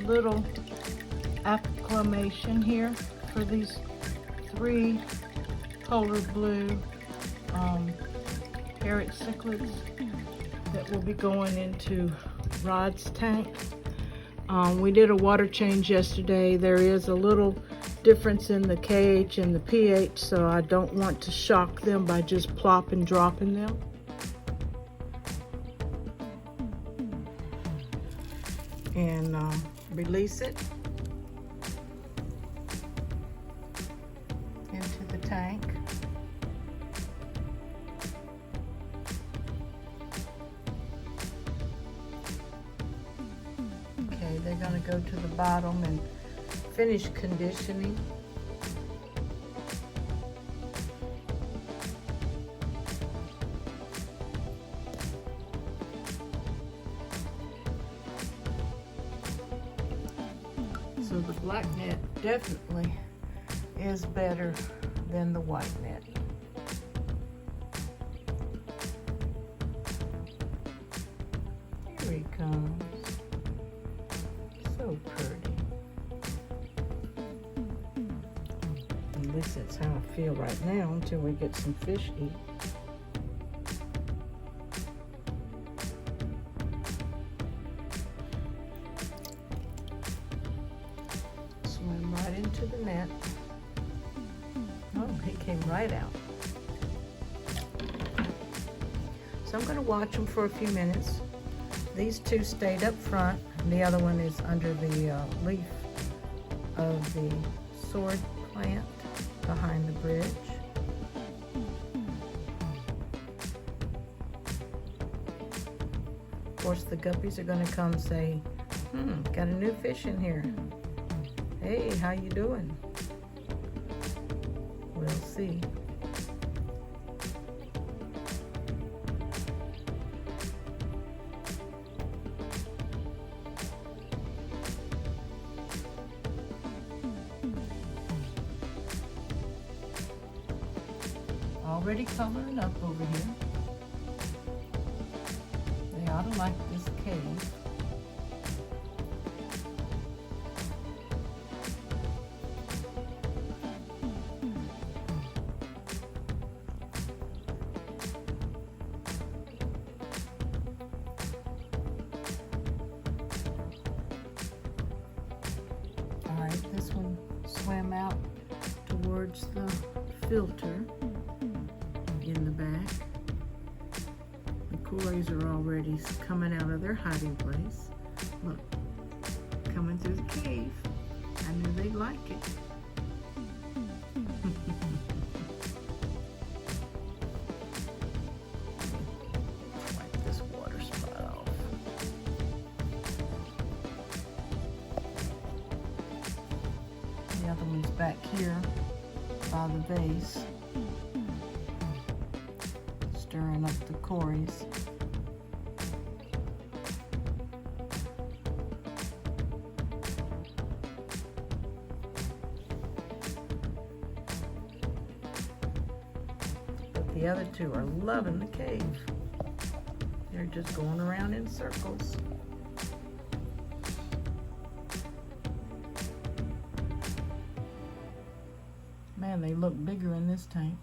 little acclimation here for these 3 polar blue Parrot cichlids that will be going into Rod's tank. We did a water change yesterday. There is a little difference in the KH and the pH, so I don't want to shock them by just plop and dropping them. And release it into the tank. Okay, they're going to go to the bottom and finish conditioning. So the black net definitely is better than the white net. Here he comes. So pretty. At least that's how I feel right now until we get some fish to eat. Swim right into the net. Oh, he came right out. So I'm going to watch them for a few minutes. These 2 stayed up front, and the other one is under the leaf of the sword plant behind the bridge. Of course, the guppies are going to come say, got a new fish in here. Hey, how you doing? We'll see. Already coloring up over here. They ought to like this cave. Alright, this one swam out towards the filter in the back. The koi are already coming out of their hiding place. Look, coming through the cave. I knew they'd like it. Wipe this water spot off. The other one's back here by the vase, stirring up the cories. But the other 2 are loving the cave. They're just going around in circles. Man, they look bigger in this tank.